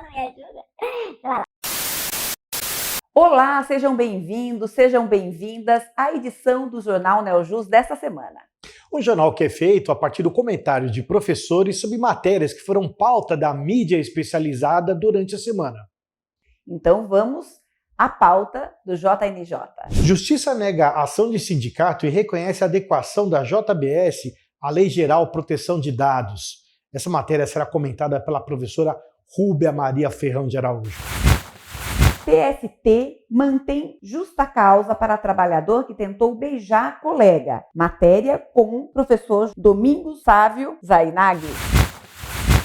não me ajuda. Olá, sejam bem-vindos, sejam bem-vindas à edição do Jornal Neojus desta semana. Um jornal que é feito a partir do comentário de professores sobre matérias que foram pauta da mídia especializada durante a semana. Então vamos à pauta do JNJ. Justiça nega a ação de sindicato e reconhece a adequação da JBS à Lei Geral Proteção de Dados. Essa matéria será comentada pela professora Rúbia Maria Ferrão de Araújo. TST mantém justa causa para trabalhador que tentou beijar colega. Matéria com o professor Domingos Sávio Zainaghi.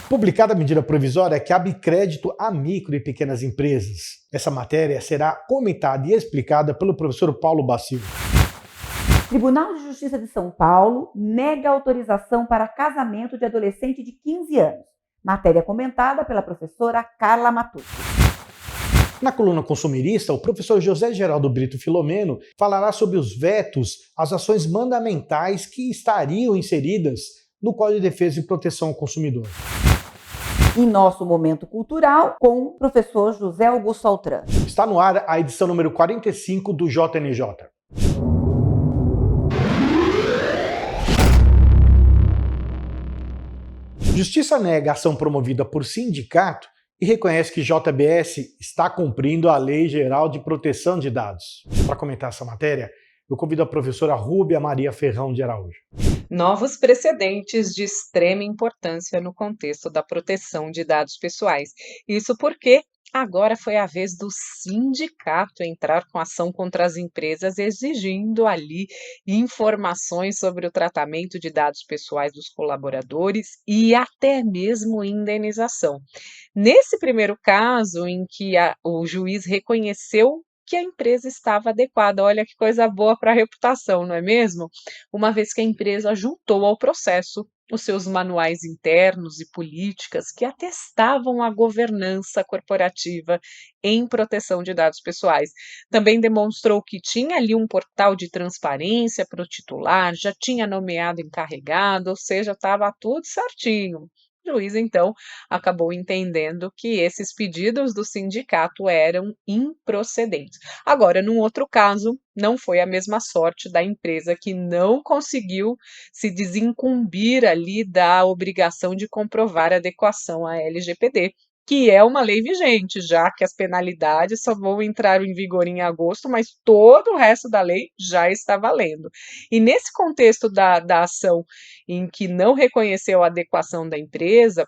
Publicada a medida provisória que abre crédito a micro e pequenas empresas. Essa matéria será comentada e explicada pelo professor Paulo Bacil. Tribunal de Justiça de São Paulo nega autorização para casamento de adolescente de 15 anos. Matéria comentada pela professora Carla Matucci. Na coluna consumerista, o professor José Geraldo Brito Filomeno falará sobre os vetos às ações mandamentais que estariam inseridas no Código de Defesa e Proteção ao Consumidor. Em nosso momento cultural, com o professor José Augusto Altran. Está no ar a edição número 45 do JNJ. Justiça nega a ação promovida por sindicato e reconhece que JBS está cumprindo a Lei Geral de Proteção de Dados. Para comentar essa matéria, eu convido a professora Rúbia Maria Ferrão de Araújo. Novos precedentes de extrema importância no contexto da proteção de dados pessoais. Isso porque agora foi a vez do sindicato entrar com ação contra as empresas, exigindo ali informações sobre o tratamento de dados pessoais dos colaboradores e até mesmo indenização. Nesse primeiro caso, em que o juiz reconheceu que a empresa estava adequada. Olha que coisa boa para a reputação, não é mesmo? Uma vez que a empresa juntou ao processo os seus manuais internos e políticas que atestavam a governança corporativa em proteção de dados pessoais. Também demonstrou que tinha ali um portal de transparência para o titular, já tinha nomeado encarregado, ou seja, estava tudo certinho. O juiz, então, acabou entendendo que esses pedidos do sindicato eram improcedentes. Agora, num outro caso, não foi a mesma sorte da empresa que não conseguiu se desincumbir ali da obrigação de comprovar adequação à LGPD, que é uma lei vigente, já que as penalidades só vão entrar em vigor em agosto, mas todo o resto da lei já está valendo. E nesse contexto da ação em que não reconheceu a adequação da empresa,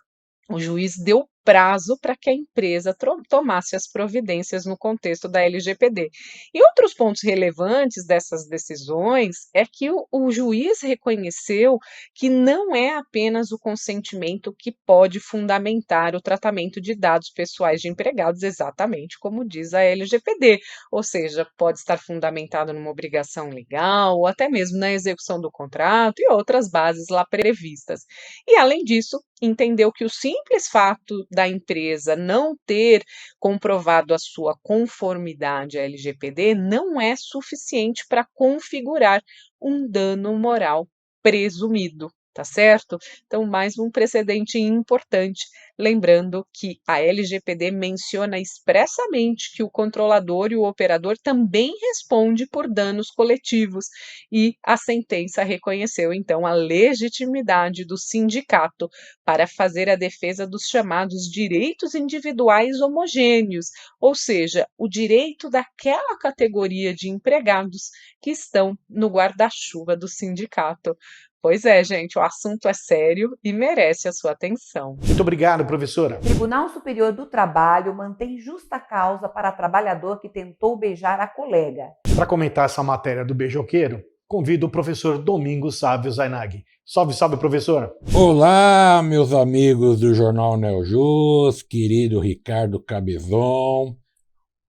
o juiz deu prazo para que a empresa tomasse as providências no contexto da LGPD. E outros pontos relevantes dessas decisões é que o juiz reconheceu que não é apenas o consentimento que pode fundamentar o tratamento de dados pessoais de empregados, exatamente como diz a LGPD, ou seja, pode estar fundamentado numa obrigação legal ou até mesmo na execução do contrato e outras bases lá previstas. E, além disso, entendeu que o simples fato da empresa não ter comprovado a sua conformidade à LGPD não é suficiente para configurar um dano moral presumido, tá certo? Então, mais um precedente importante, lembrando que a LGPD menciona expressamente que o controlador e o operador também responde por danos coletivos, e a sentença reconheceu, então, a legitimidade do sindicato para fazer a defesa dos chamados direitos individuais homogêneos, ou seja, o direito daquela categoria de empregados que estão no guarda-chuva do sindicato. Pois é, gente, o assunto é sério e merece a sua atenção. Muito obrigado, professora. Tribunal Superior do Trabalho mantém justa causa para trabalhador que tentou beijar a colega. Para comentar essa matéria do beijoqueiro, convido o professor Domingos Sávio Zainaghi. Salve, salve, professor! Olá, meus amigos do Jornal Neojus, querido Ricardo Cabezon.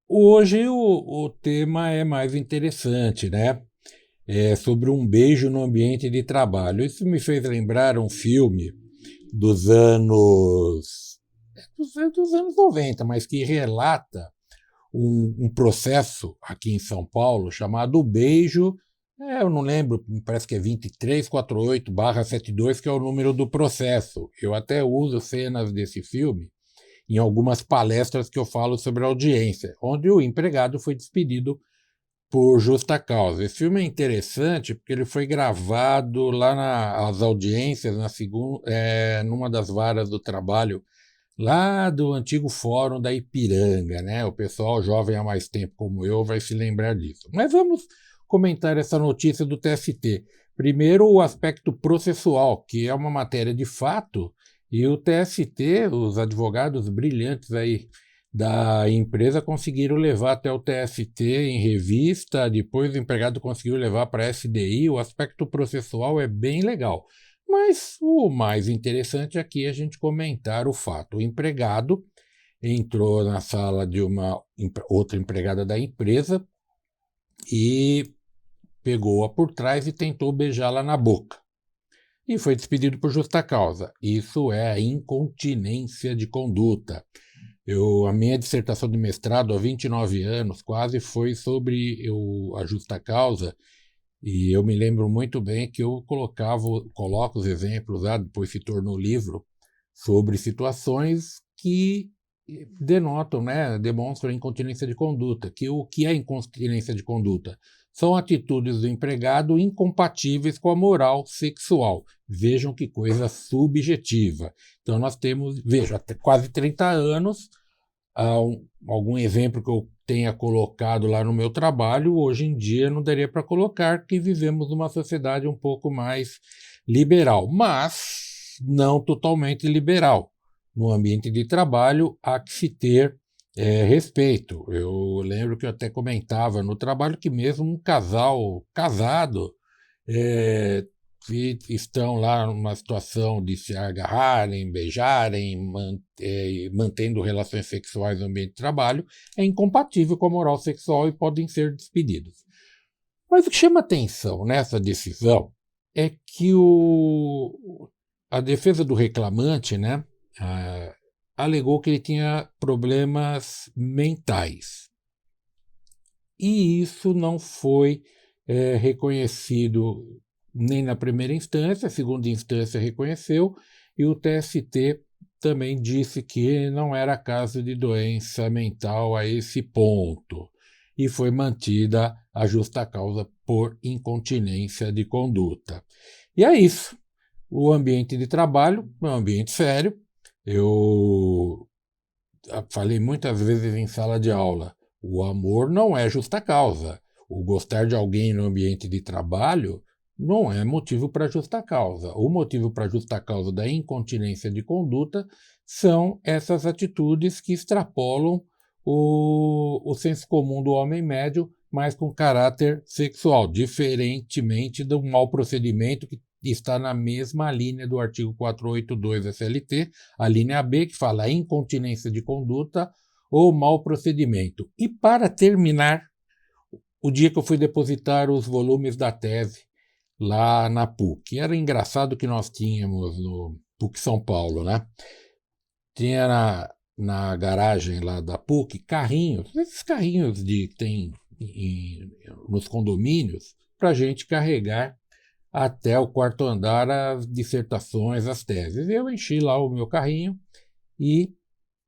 Hoje o tema é mais interessante, né? É sobre um beijo no ambiente de trabalho. Isso me fez lembrar um filme dos anos 90, mas que relata um processo aqui em São Paulo chamado Beijo, eu não lembro, parece que é 2348/72, que é o número do processo. Eu até uso cenas desse filme em algumas palestras que eu falo sobre audiência, onde o empregado foi despedido por justa causa. Esse filme é interessante porque ele foi gravado lá nas audiências, numa das varas do trabalho, lá do antigo Fórum da Ipiranga, né? O pessoal jovem há mais tempo como eu vai se lembrar disso. Mas vamos comentar essa notícia do TST. Primeiro, o aspecto processual, que é uma matéria de fato, e o TST, os advogados brilhantes aí da empresa conseguiram levar até o TST em revista, depois o empregado conseguiu levar para a SDI. O aspecto processual é bem legal. Mas o mais interessante aqui é a gente comentar o fato. O empregado entrou na sala de uma outra empregada da empresa e pegou-a por trás e tentou beijá-la na boca. E foi despedido por justa causa. Isso é a incontinência de conduta. A minha dissertação de mestrado há 29 anos quase foi sobre a justa causa, e eu me lembro muito bem que eu coloco os exemplos lá, depois se tornou livro, sobre situações que denotam, né, demonstram incontinência de conduta. O que é incontinência de conduta? São atitudes do empregado incompatíveis com a moral sexual. Vejam que coisa subjetiva. Então nós temos, até quase 30 anos, algum exemplo que eu tenha colocado lá no meu trabalho, hoje em dia não daria para colocar, que vivemos numa sociedade um pouco mais liberal, mas não totalmente liberal. No ambiente de trabalho há que se ter respeito. Eu lembro que eu até comentava no trabalho que mesmo um casal casado que estão lá numa situação de se agarrarem, beijarem, mantendo relações sexuais no ambiente de trabalho, é incompatível com a moral sexual e podem ser despedidos. Mas o que chama atenção nessa decisão é que a defesa do reclamante, né, alegou que ele tinha problemas mentais. E isso não foi reconhecido nem na primeira instância. A segunda instância reconheceu, e o TST também disse que não era caso de doença mental a esse ponto, e foi mantida a justa causa por incontinência de conduta. E é isso. O ambiente de trabalho é um ambiente sério. Eu falei muitas vezes em sala de aula, o amor não é justa causa. O gostar de alguém no ambiente de trabalho não é motivo para justa causa. O motivo para justa causa da incontinência de conduta são essas atitudes que extrapolam o senso comum do homem médio, mas com caráter sexual, diferentemente do mau procedimento que está na mesma linha do artigo 482 da CLT, a linha B, que fala incontinência de conduta ou mau procedimento. E para terminar, o dia que eu fui depositar os volumes da tese lá na PUC, era engraçado que nós tínhamos no PUC São Paulo, né? Tinha na garagem lá da PUC carrinhos, esses carrinhos que tem nos condomínios, para a gente carregar até o quarto andar as dissertações, as teses. Eu enchi lá o meu carrinho e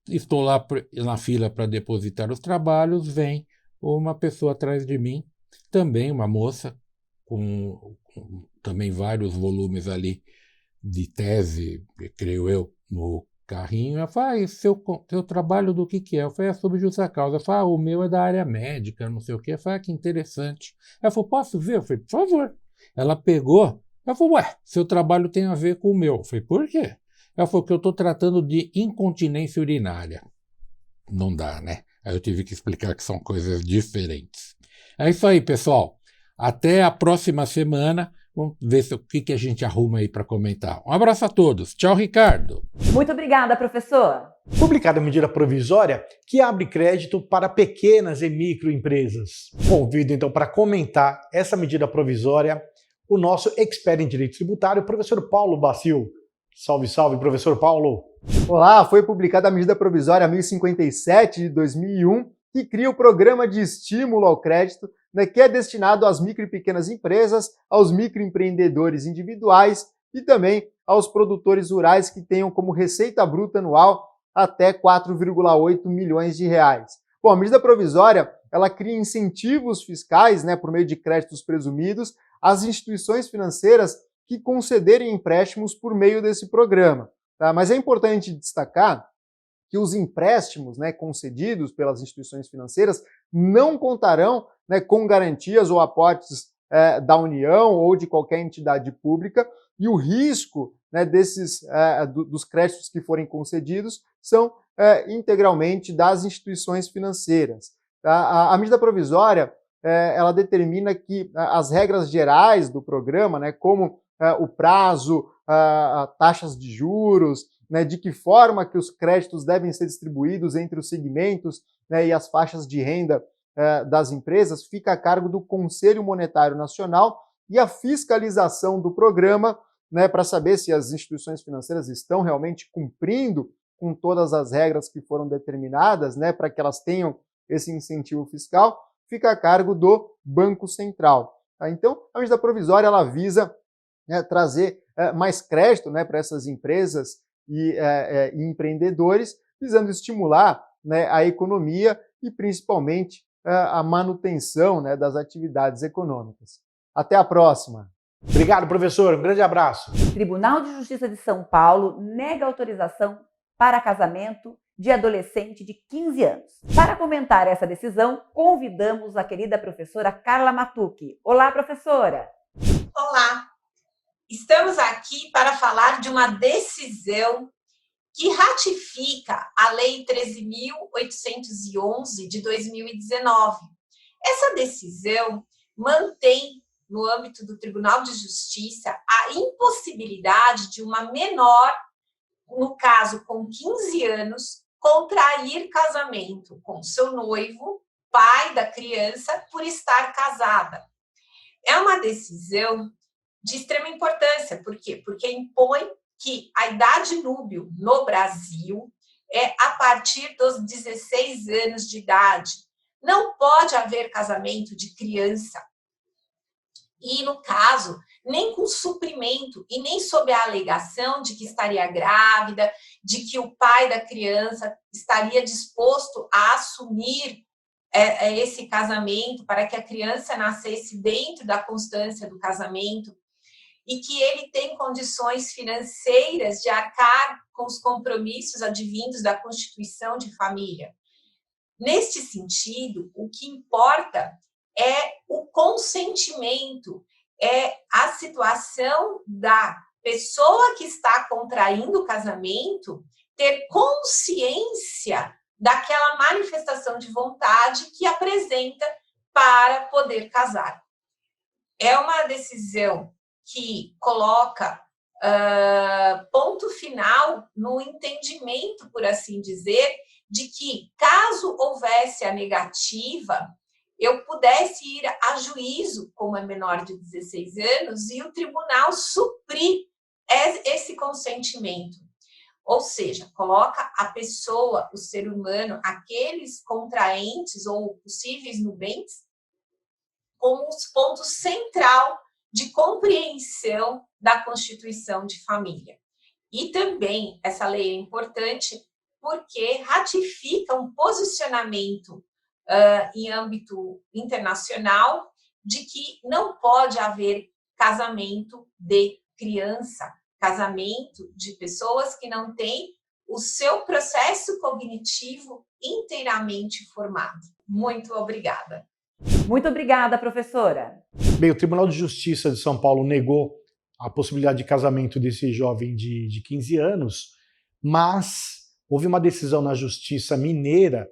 estou lá na fila para depositar os trabalhos. Vem uma pessoa atrás de mim, também uma moça, com também vários volumes ali de tese, creio eu, no carrinho. Ela fala, seu trabalho do que é? Eu falei, é sobre justa causa. Ela fala, o meu é da área médica, não sei o quê. Eu falei, que interessante. Ela falou, posso ver? Eu falei, por favor. Ela pegou, ela falou, seu trabalho tem a ver com o meu. Eu falei, por quê? Ela falou que eu estou tratando de incontinência urinária. Não dá, né? Aí eu tive que explicar que são coisas diferentes. É isso aí, pessoal. Até a próxima semana. Vamos ver o que a gente arruma aí para comentar. Um abraço a todos. Tchau, Ricardo. Muito obrigada, professor. Publicada a medida provisória que abre crédito para pequenas e microempresas. Convido então para comentar essa medida provisória o nosso expert em direito tributário, o professor Paulo Bacil. Salve, salve, professor Paulo. Olá, foi publicada a medida provisória 1057 de 2001, que cria o programa de estímulo ao crédito, né, que é destinado às micro e pequenas empresas, aos microempreendedores individuais e também aos produtores rurais que tenham como receita bruta anual até 4,8 milhões de reais. Bom, a medida provisória, ela cria incentivos fiscais, né, por meio de créditos presumidos, às instituições financeiras que concederem empréstimos por meio desse programa. Tá? Mas é importante destacar que os empréstimos, né, concedidos pelas instituições financeiras não contarão, né, com garantias ou aportes da União ou de qualquer entidade pública, e o risco, né, dos créditos que forem concedidos são integralmente das instituições financeiras. Tá? A medida provisória ela determina que as regras gerais do programa, né, como o prazo, taxas de juros, né, de que forma que os créditos devem ser distribuídos entre os segmentos, né, e as faixas de renda das empresas, fica a cargo do Conselho Monetário Nacional, e a fiscalização do programa, né, para saber se as instituições financeiras estão realmente cumprindo com todas as regras que foram determinadas, né, para que elas tenham esse incentivo fiscal, fica a cargo do Banco Central. Tá? Então, a medida provisória ela visa, né, trazer mais crédito, né, para essas empresas e empreendedores, visando estimular, né, a economia e principalmente a manutenção, né, das atividades econômicas. Até a próxima! Obrigado, professor. Um grande abraço. Tribunal de Justiça de São Paulo nega autorização para casamento de adolescente de 15 anos. Para comentar essa decisão, convidamos a querida professora Carla Matucci. Olá, professora! Olá! Estamos aqui para falar de uma decisão que ratifica a Lei 13.811 de 2019. Essa decisão mantém, no âmbito do Tribunal de Justiça, a impossibilidade de uma menor, no caso com 15 anos, contrair casamento com seu noivo, pai da criança, por estar casada. É uma decisão de extrema importância. Por quê? Porque impõe que a idade núbil no Brasil é a partir dos 16 anos de idade. Não pode haver casamento de criança. E, no caso, nem com suprimento e nem sob a alegação de que estaria grávida, de que o pai da criança estaria disposto a assumir esse casamento para que a criança nascesse dentro da constância do casamento e que ele tem condições financeiras de arcar com os compromissos advindos da constituição de família. Neste sentido, o que importa é o consentimento, é a situação da pessoa que está contraindo o casamento ter consciência daquela manifestação de vontade que apresenta para poder casar. É uma decisão que coloca ponto final no entendimento, por assim dizer, de que, caso houvesse a negativa, eu pudesse ir a juízo, como é menor de 16 anos, e o tribunal suprir esse consentimento. Ou seja, coloca a pessoa, o ser humano, aqueles contraentes ou possíveis nubentes, como os pontos central de compreensão da constituição de família. E também essa lei é importante porque ratifica um posicionamento em âmbito internacional de que não pode haver casamento de criança, casamento de pessoas que não têm o seu processo cognitivo inteiramente formado. Muito obrigada. Muito obrigada, professora. Bem, o Tribunal de Justiça de São Paulo negou a possibilidade de casamento desse jovem de 15 anos, mas houve uma decisão na Justiça Mineira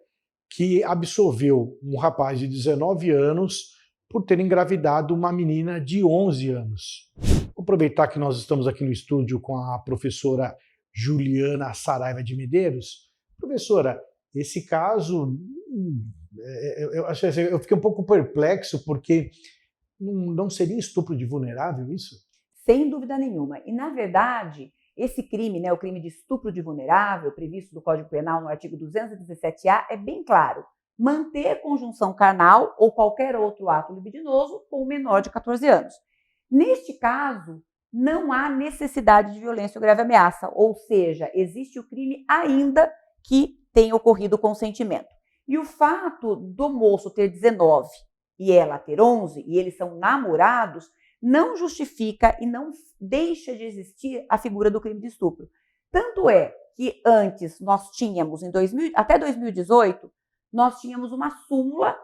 que absolveu um rapaz de 19 anos por ter engravidado uma menina de 11 anos. Vou aproveitar que nós estamos aqui no estúdio com a professora Juliana Saraiva de Medeiros. Professora, esse caso, eu fiquei um pouco perplexo, porque não seria estupro de vulnerável isso? Sem dúvida nenhuma. E, na verdade, esse crime, né, o crime de estupro de vulnerável, previsto no Código Penal no artigo 217-A, é bem claro. Manter conjunção carnal ou qualquer outro ato libidinoso com o menor de 14 anos. Neste caso, não há necessidade de violência ou grave ameaça, ou seja, existe o crime ainda que tenha ocorrido o consentimento. E o fato do moço ter 19 e ela ter 11, e eles são namorados, não justifica e não deixa de existir a figura do crime de estupro. Tanto é que antes nós tínhamos, até 2018, nós tínhamos uma súmula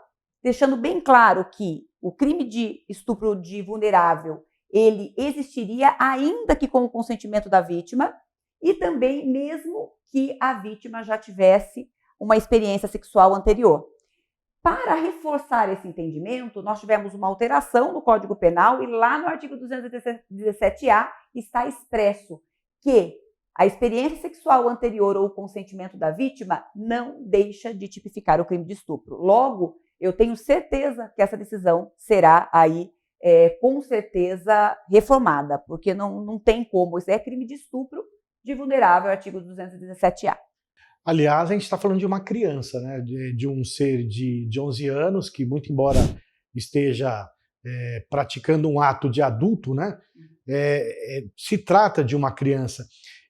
deixando bem claro que o crime de estupro de vulnerável, ele existiria ainda que com o consentimento da vítima e também mesmo que a vítima já tivesse uma experiência sexual anterior. Para reforçar esse entendimento, nós tivemos uma alteração no Código Penal e lá no artigo 217-A está expresso que a experiência sexual anterior ou o consentimento da vítima não deixa de tipificar o crime de estupro. Logo, eu tenho certeza que essa decisão será aí, com certeza, reformada, porque não tem como. Isso é crime de estupro de vulnerável, artigo 217-A. Aliás, a gente está falando de uma criança, né? De um ser de 11 anos, que muito embora esteja praticando um ato de adulto, né? Se trata de uma criança.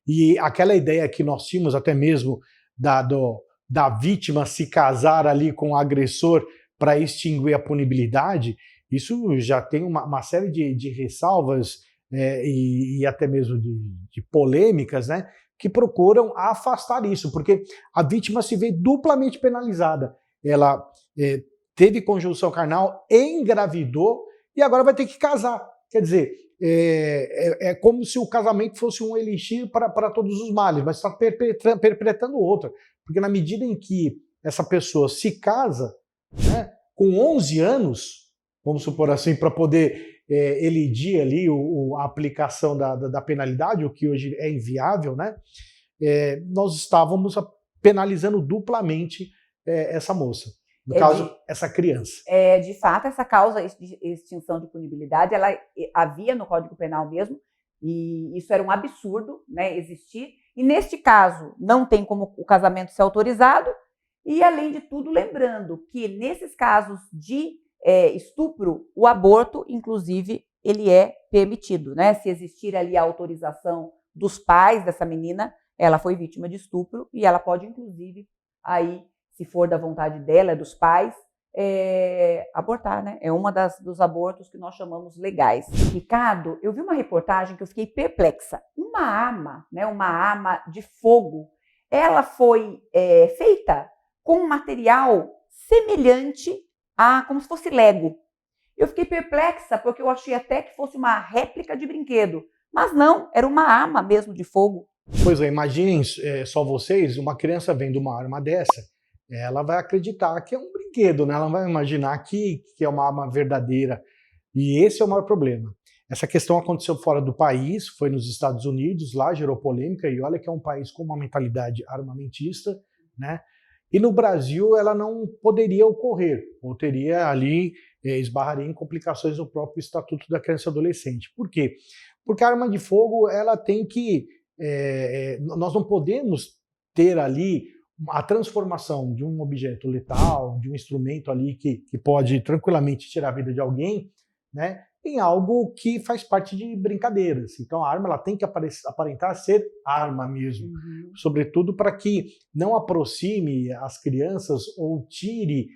E aquela ideia que nós tínhamos até mesmo da vítima se casar ali com o agressor para extinguir a punibilidade, isso já tem uma série de ressalvas e até mesmo de polêmicas, né? Que procuram afastar isso, porque a vítima se vê duplamente penalizada. Ela teve conjunção carnal, engravidou e agora vai ter que casar. Quer dizer, é como se o casamento fosse um elixir para todos os males, mas está perpetrando outra. Porque na medida em que essa pessoa se casa, né, com 11 anos, vamos supor assim, para poder elidir ali a aplicação da penalidade, o que hoje é inviável, né? Nós estávamos penalizando duplamente essa moça. No caso, essa criança. De fato, essa causa de extinção de punibilidade, ela havia no Código Penal mesmo, e isso era um absurdo, né, existir. E neste caso, não tem como o casamento ser autorizado, e além de tudo, lembrando que nesses casos de estupro, o aborto, inclusive, ele é permitido, né? Se existir ali a autorização dos pais dessa menina, ela foi vítima de estupro e ela pode, inclusive, aí, se for da vontade dela, dos pais, abortar, né? É uma dos abortos que nós chamamos legais. Ricardo, eu vi uma reportagem que eu fiquei perplexa. Uma arma, né? Uma arma de fogo, ela foi feita com um material semelhante como se fosse Lego. Eu fiquei perplexa porque eu achei até que fosse uma réplica de brinquedo, mas não, era uma arma mesmo de fogo. Pois é, imaginem só vocês, uma criança vendo uma arma dessa, ela vai acreditar que é um brinquedo, né? Ela vai imaginar que é uma arma verdadeira. E esse é o maior problema. Essa questão aconteceu fora do país, foi nos Estados Unidos, lá gerou polêmica, e olha que é um país com uma mentalidade armamentista, né? E no Brasil ela não poderia ocorrer, ou teria ali, esbarraria em complicações no próprio Estatuto da Criança e Adolescente. Por quê? Porque a arma de fogo, ela tem que... nós não podemos ter ali a transformação de um objeto letal, de um instrumento ali que pode tranquilamente tirar a vida de alguém, né, em algo que faz parte de brincadeiras. Então a arma ela tem que aparentar ser arma mesmo, sobretudo para que não aproxime as crianças ou tire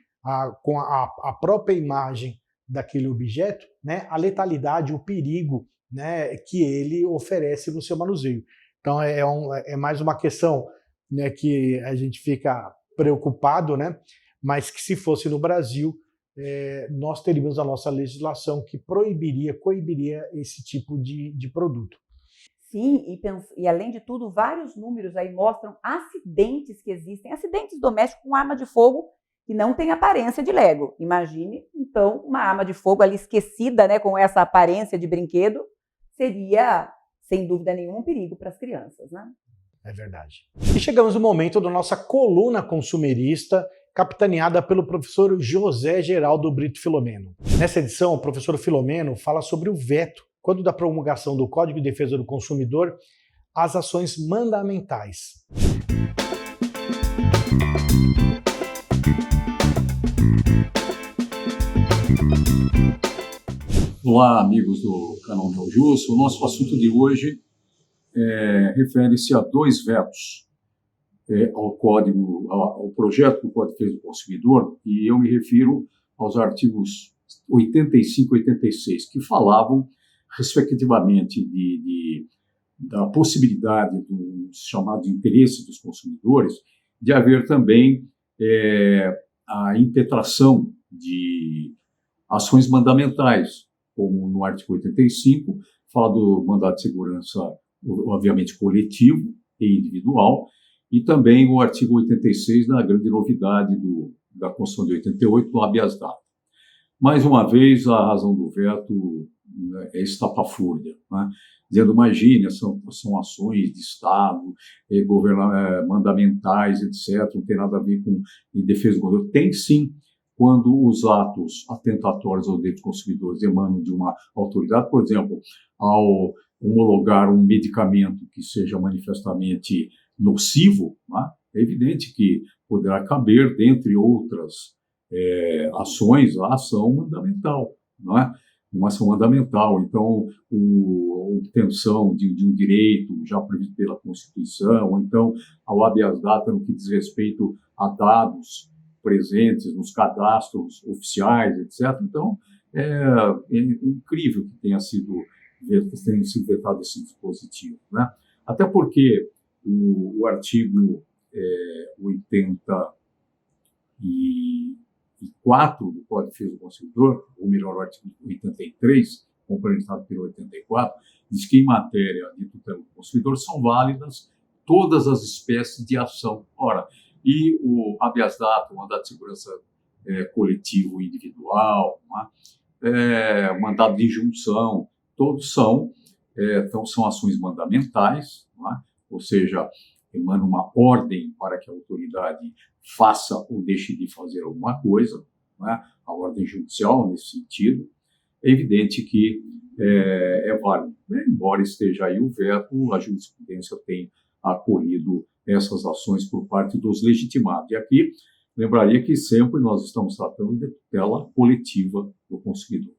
com a própria imagem daquele objeto, né, a letalidade, o perigo, né, que ele oferece no seu manuseio. Então é mais uma questão, né, que a gente fica preocupado, né, mas que se fosse no Brasil, nós teríamos a nossa legislação que coibiria esse tipo de produto. Sim, e além de tudo, vários números aí mostram acidentes que existem, acidentes domésticos com arma de fogo que não tem aparência de Lego. Imagine, então, uma arma de fogo ali esquecida, né, com essa aparência de brinquedo, seria, sem dúvida nenhuma, um perigo para as crianças, né? É verdade. E chegamos no momento da nossa coluna consumerista, capitaneada pelo professor José Geraldo Brito Filomeno. Nessa edição, o professor Filomeno fala sobre o veto, quando da promulgação do Código de Defesa do Consumidor, às ações mandamentais. Olá, amigos do canal NeoJus. O nosso assunto de hoje refere-se a dois vetos ao projeto do Código de Defesa do Consumidor, e eu me refiro aos artigos 85 e 86, que falavam, respectivamente, da possibilidade do chamado de interesse dos consumidores, de haver também a impetração de ações mandamentais, como no artigo 85, fala do mandado de segurança, obviamente, coletivo e individual, e também o artigo 86, da grande novidade da Constituição de 88, do habeas data. Mais uma vez, a razão do veto é estapafúrdia, né? Dizendo, imagine, são ações de Estado, mandamentais, etc., não tem nada a ver com defesa do consumidor. Tem sim, quando os atos atentatórios aos direitos dos consumidores emanam de uma autoridade, por exemplo, ao homologar um medicamento que seja manifestamente nocivo, né? É evidente que poderá caber, dentre outras ações, a ação mandamental, não é? Uma ação mandamental. Então, a obtenção de um direito já previsto pela Constituição, ou então ao habeas data no que diz respeito a dados presentes nos cadastros oficiais, etc. Então, é incrível que tenha sido vetado esse dispositivo, né? Até porque o artigo 84 do Código de Defesa do Consumidor, ou melhor, o artigo 83, complementado pelo 84, diz que em matéria de tutela do consumidor são válidas todas as espécies de ação. Ora, e o habeas data, o mandado de segurança coletivo e individual, o mandado de injunção, todos são ações mandamentais, ou seja, emana uma ordem para que a autoridade faça ou deixe de fazer alguma coisa, a ordem judicial nesse sentido. É evidente que é válido, né? Embora esteja aí o veto, a jurisprudência tem acolhido essas ações por parte dos legitimados. E aqui, lembraria que sempre nós estamos tratando de tutela coletiva do consumidor.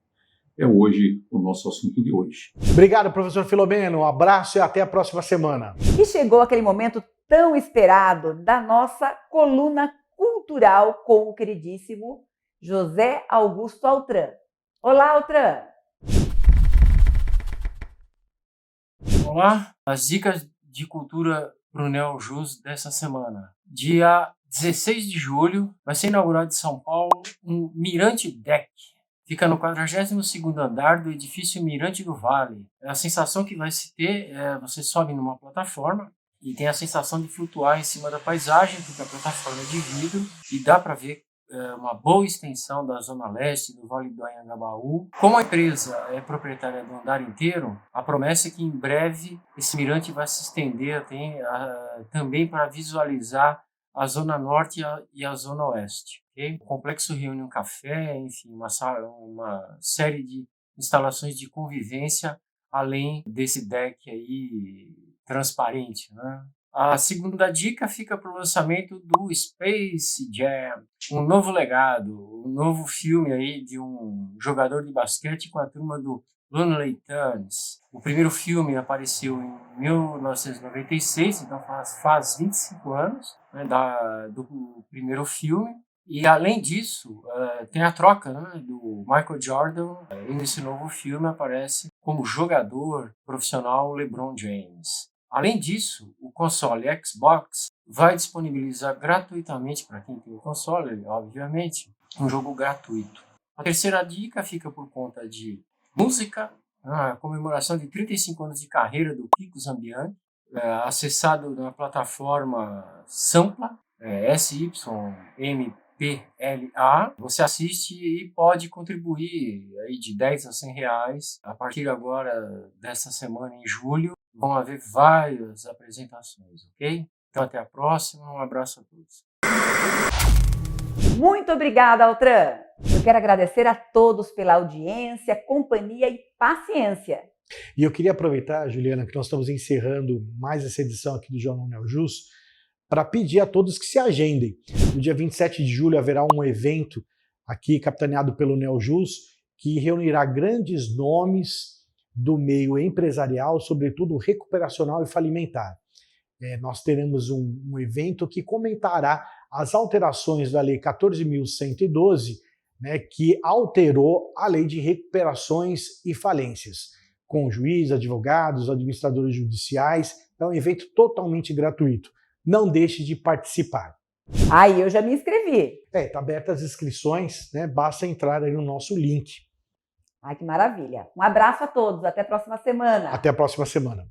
É hoje o nosso assunto de hoje. Obrigado, professor Filomeno. Um abraço e até a próxima semana. E chegou aquele momento tão esperado da nossa coluna cultural com o queridíssimo José Augusto Altran. Olá, Altran! Olá, as dicas de cultura para o Neo Jus dessa semana. Dia 16 de julho vai ser inaugurado em São Paulo um Mirante Deck. Fica no 42º andar do edifício Mirante do Vale. A sensação que vai se ter é você sobe numa plataforma e tem a sensação de flutuar em cima da paisagem, porque a plataforma é de vidro e dá para ver uma boa extensão da Zona Leste, do Vale do Anhangabaú. Como a empresa é proprietária do andar inteiro, a promessa é que em breve esse mirante vai se estender também para visualizar a Zona Norte e a Zona Oeste. Okay? O complexo reúne um café, enfim, uma série de instalações de convivência, além desse deck aí transparente, né? A segunda dica fica para o lançamento do Space Jam, um novo legado, um novo filme aí de um jogador de basquete com a turma do Looney Tunes. O primeiro filme apareceu em 1996, então faz 25 anos, né, do primeiro filme. E além disso, tem a troca, né, do Michael Jordan. E nesse novo filme aparece como jogador profissional LeBron James. Além disso, o console Xbox vai disponibilizar gratuitamente para quem tem o console, obviamente, um jogo gratuito. A terceira dica fica por conta de música, a comemoração de 35 anos de carreira do Kiko Zambianchi, acessado na plataforma Sampla, SYMPLA. Você assiste e pode contribuir aí de 10 a 100 reais. A partir agora dessa semana, em julho, vão haver várias apresentações, ok? Então até a próxima, um abraço a todos. Muito obrigada, Altran! Eu quero agradecer a todos pela audiência, companhia e paciência. E eu queria aproveitar, Juliana, que nós estamos encerrando mais essa edição aqui do Jornal Neo Jus, para pedir a todos que se agendem. No dia 27 de julho haverá um evento aqui capitaneado pelo Neo Jus, que reunirá grandes nomes do meio empresarial, sobretudo recuperacional e falimentar. nós teremos um evento que comentará as alterações da Lei 14.112, né, que alterou a Lei de Recuperações e Falências, com juízes, advogados, administradores judiciais. É um evento totalmente gratuito. Não deixe de participar. Aí eu já me inscrevi. Está aberta as inscrições, né? Basta entrar aí no nosso link. Ai, que maravilha. Um abraço a todos. Até a próxima semana. Até a próxima semana.